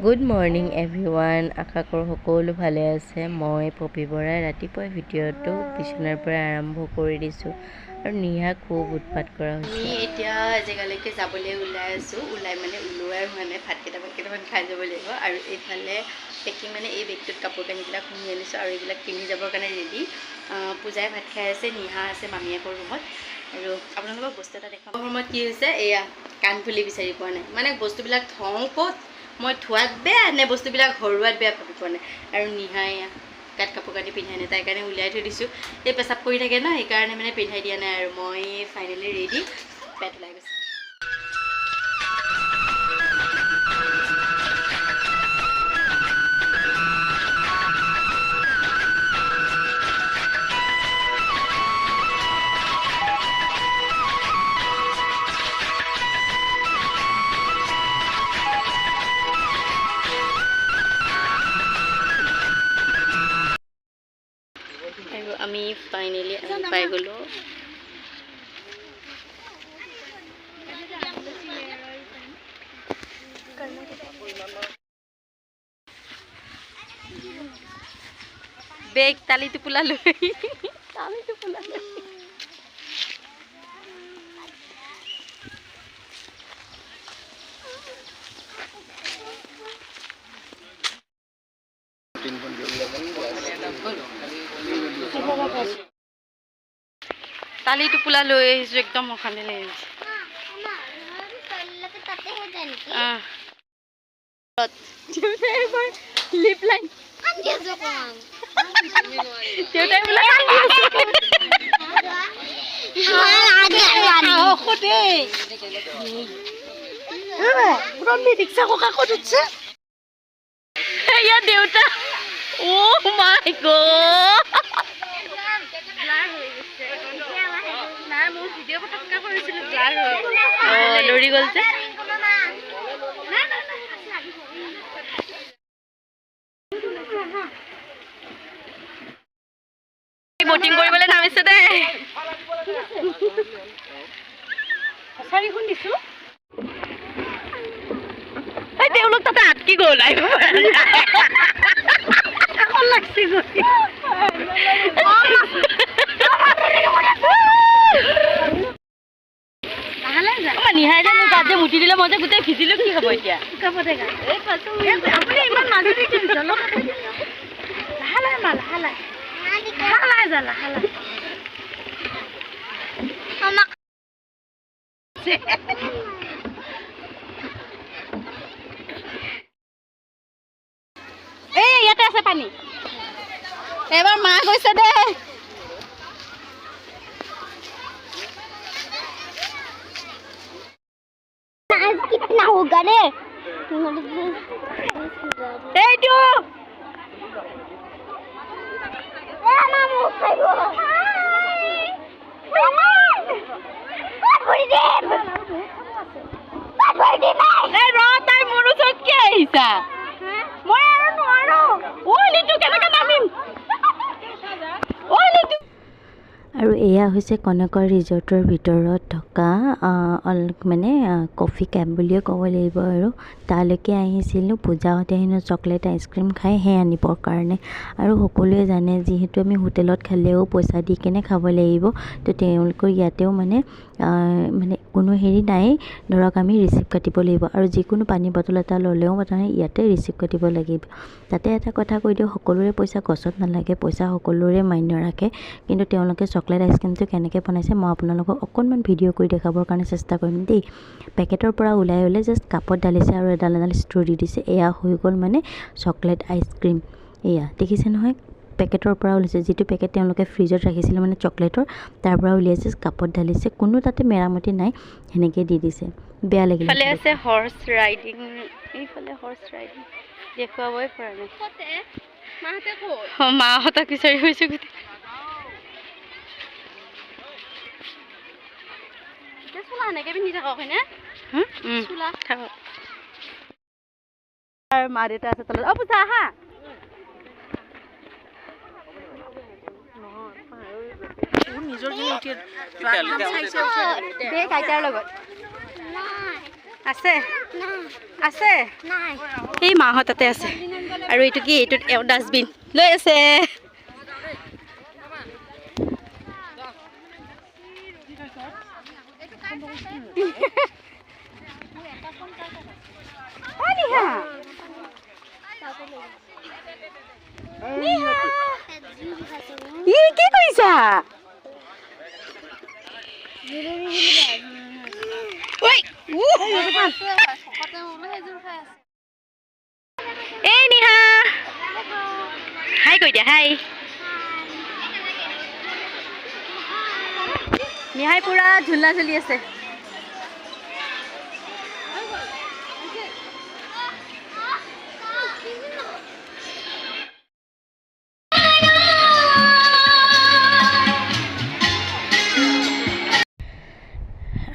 Good morning everyone. আশা কৰোঁ সকলো ভালে আছে। মই পপী বৰাই ৰাতিপুৱা ভিডিঅ'টো বিচনাৰ পৰা আৰম্ভ কৰি দিছোঁ আৰু নিহা খুব উৎপাত কৰা হৈছে। আমি এতিয়া জেগালৈকে যাবলৈ ওলাই আছোঁ। ওলোৱাই হোৱা নাই, ভাত কেইটামান খাই যাব লাগিব। আৰু এইফালে পেকিং এই বেগটোত কাপোৰ কানিবিলাক শুনি আনিছোঁ আৰু এইবিলাক পিন্ধি যাবৰ কাৰণে ৰেডি। পূজাই ভাত খাই আছে, নিহা আছে মামীয়েকৰ ৰুমত। আৰু আপোনালোকক বস্তু এটা দেখাব সময়ত কি হৈছে, এয়া কাণফুলি বিচাৰি পোৱা নাই। বস্তুবিলাক থওঁ ক'ত, মই থোৱাত বেয়া নে বস্তুবিলাক ঘৰুৱাত বেয়া ভাবি পোৱা নাই। আৰু নিহাই গাত কাপোৰ কানি পিন্ধাই নাই, তাইৰ কাৰণে উলিয়াই থৈ দিছোঁ। এই পেচাব কৰি থাকে ন, সেইকাৰণে পিন্ধাই দিয়া নাই। আৰু মই ফাইনেলি ৰেডি, পেট ওলাই গৈছে। আমি ফাইনেলি পাই গ'লোঁ। বেগ তালি টোপোলা লৈ তালি টোপোলা লৈ আহিছোঁ, একদম অশান্তি লাগি গৈছে। লিপ লাইন দেউতা। অ' মাই গড, দৌৰি গ'ল যে। বটিং কৰিবলৈ নামিছে দেই। তেওঁলোক তাতে আটকি গ'ল, আহিব লাগছে নিহাই যে মোক গাত যে মুঠি দিলে, মই যে গোটেই ভিজিলো। কি হ'ব এতিয়া? এই ইয়াতে আছে পানী। এবাৰ মা গৈছে দেই। कितना होगा रे? এইটো মামু খাইবো। এই ৰ, তাই মোৰ ওচৰত কি আহিছা? মই আৰু নোৱাৰো। লিটু কেনেকে নামিম? লিটু। আৰু এয়া হৈছে কনকৰ ৰিজৰ্টৰ ভিতৰত থকা কফি কেম্প বুলিয়ে ক'ব লাগিব। আৰু তালৈকে আহিছিলোঁ। পূজাহঁতে হেনো চকলেট আইচক্ৰীম খাই সেই আনিবৰ কাৰণে। আৰু সকলোৱে জানে, যিহেতু আমি হোটেলত খালেও পইচা দি কেনে খাব লাগিব, তো তেওঁলোকৰ ইয়াতেও কোনো হেৰি নাই, ধৰক আমি ৰিচিপ্ট কাটিব লাগিব। আৰু যিকোনো পানী বটল এটা ল'লেও ইয়াতে ৰিচিপ্ট কাটিব লাগিব। তাতে এটা কথা কৈ দিওঁ, সকলোৰে পইচা গছত নালাগে, পইচা সকলোৰে মান্য ৰাখে। কিন্তু তেওঁলোকে চকলেট আইচক্ৰীমটো কেনেকৈ বনাইছে মই আপোনালোকক অকণমান ভিডিঅ' কৰি দেখাবৰ কাৰণে চেষ্টা কৰিম দেই। পেকেটৰ পৰা ওলাই জাষ্ট কাপত ঢালিছে আৰু এডাল ষ্ট্ৰ' দি দিছে। এয়া হৈ গ'ল চকলেট আইচক্ৰীম। এয়া দেখিছে নহয়, পেকেটৰ পৰা ওলাইছে। যিটো পেকেট তেওঁলোকে ফ্ৰিজত ৰাখিছিলে চকলেটৰ, তাৰ পৰা উলিয়াইছে, কাপত ঢালিছে, কোনো তাতে মেৰামতি নাই, সেনেকৈ দি দিছে। বেয়া লাগিল। এইফালে আছে হৰ্চ ৰাইডিং, দেখুৱাবই পৰা নাই। মাহঁতক বিচাৰি গৈছোঁ গোটেই। সেনেকে পিন্ধি থাকক হয়নে? মা দেউতা আছে তলত। পূজা আহা। নিজৰ খিনি উঠি দেখ আইতাৰ লগত আছে আছে এই মাহঁত তাতে আছে আৰু এইটো কি এইটোত ডাষ্টবিন লৈ আছে কি কৰিছা এই নিহা হাই কৈ দিয়া হাই নিহাই পুৰা ঝুলা ঝুলি আছে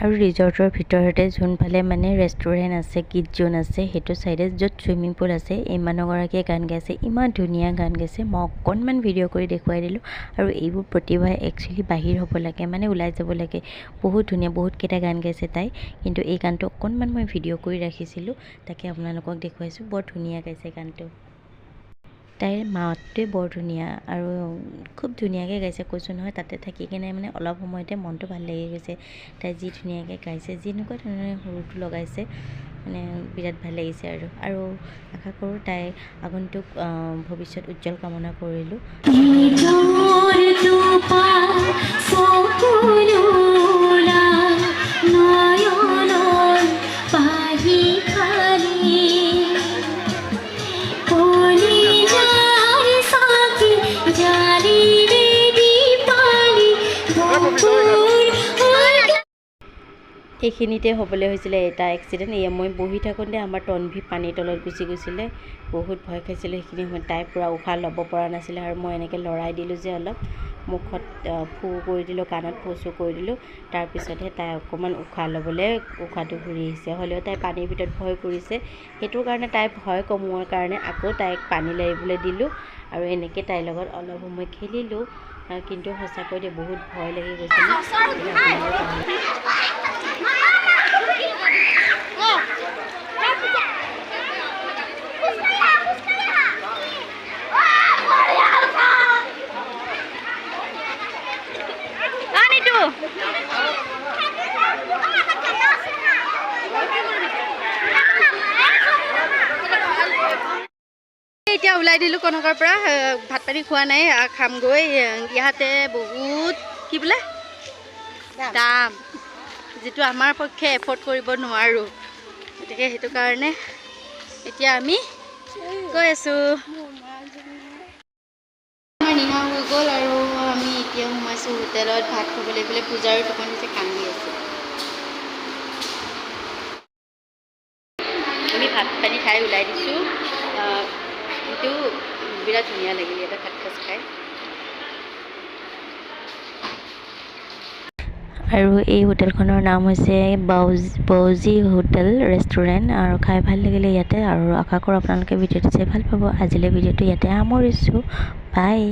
আৰু ৰিজৰ্টৰ ভিতৰতে যোনফালে মানে ৰেষ্টুৰেণ্ট আছে কিড জোন আছে সেইটো চাইডে য'ত চুইমিং পুল আছে এই মানুহগৰাকীয়ে গান গাইছে ইমান ধুনীয়া গান গাইছে মই অকণমান ভিডিঅ' কৰি দেখুৱাই দিলোঁ আৰু এইবোৰ প্ৰতিভা একচুৱেলি বাহিৰ হ'ব লাগে মানে ওলাই যাব লাগে বহুত ধুনীয়া বহুতকেইটা গান গাইছে তাই কিন্তু এই গানটো অকণমান মই ভিডিঅ' কৰি ৰাখিছিলোঁ তাকে আপোনালোকক দেখুৱাইছোঁ বৰ ধুনীয়া গাইছে গানটো তাইৰ মাতটোৱে বৰ ধুনীয়া আৰু খুব ধুনীয়াকৈ গাইছে কৈছোঁ নহয় তাতে থাকি কিনে মানে অলপ সময়তে মনটো ভাল লাগি গৈছে তাই যি ধুনীয়াকৈ গাইছে যেনেকুৱা ধৰণে সুৰটো লগাইছে মানে বিৰাট ভাল লাগিছে আৰু আশা কৰোঁ তাই আগন্তুক ভৱিষ্যত উজ্জ্বল কামনা কৰিলোঁ এইখিনিতে হ'বলৈ হৈছিলে এটা এক্সিডেণ্ট এয়া মই বহি থাকোঁতে আমাৰ তন্ভি পানীৰ তলত গুচি গৈছিলে বহুত ভয় খাইছিলোঁ সেইখিনি সময়ত তাই পূৰা উশাহ ল'ব পৰা নাছিলে আৰু মই এনেকৈ লৰাই দিলোঁ যে অলপ মুখত ফু কৰি দিলোঁ কাণত ফু চু কৰি দিলোঁ তাৰপিছতহে তাই অকণমান উশাহ ল'বলৈ উশাহটো ঘূৰি আহিছে হ'লেও তাই পানীৰ ভিতৰত ভয় কৰিছে সেইটো কাৰণে তাই ভয় কমোৱাৰ কাৰণে আকৌ তাইক পানী লাৰিবলৈ দিলোঁ আৰু এনেকৈ তাইৰ লগত অলপ সময় খেলিলোঁ কিন্তু সঁচাকৈ দে বহুত ভয় লাগি গৈছিলে এতিয়া ওলাই দিলোঁ কনকৰ পৰা ভাত পানী খোৱা নাই খামগৈ ইয়াতে বহুত কি বোলে দাম যিটো আমাৰ পক্ষে এফৰ্ড কৰিব নোৱাৰোঁ গতিকে সেইটো কাৰণে এতিয়া আমি গৈ আছোঁ আমাৰ নিহা হৈ গ'ল আৰু আমি এতিয়া সোমাইছোঁ হোটেলত ভাত খাবলৈ পেলাই পূজাৰো টোপনিছে কান্দি আছে আমি ভাত পানী খাই ওলাই দিছোঁ কিন্তু বিৰাট ধুনীয়া লাগিল ইয়াতে ভাত সাজ খাই আৰু এই হোটেলখনৰ নাম হৈছে বাউজি হোটেল ৰেষ্টুৰেণ্ট আৰু খাই ভাল লাগিলে ইয়াতে আৰু আশা কৰোঁ আপোনালোকে ভিডিঅ'টো চাই ভাল পাব আজিলৈ ভিডিঅ'টো ইয়াতে সামৰিছোঁ বাই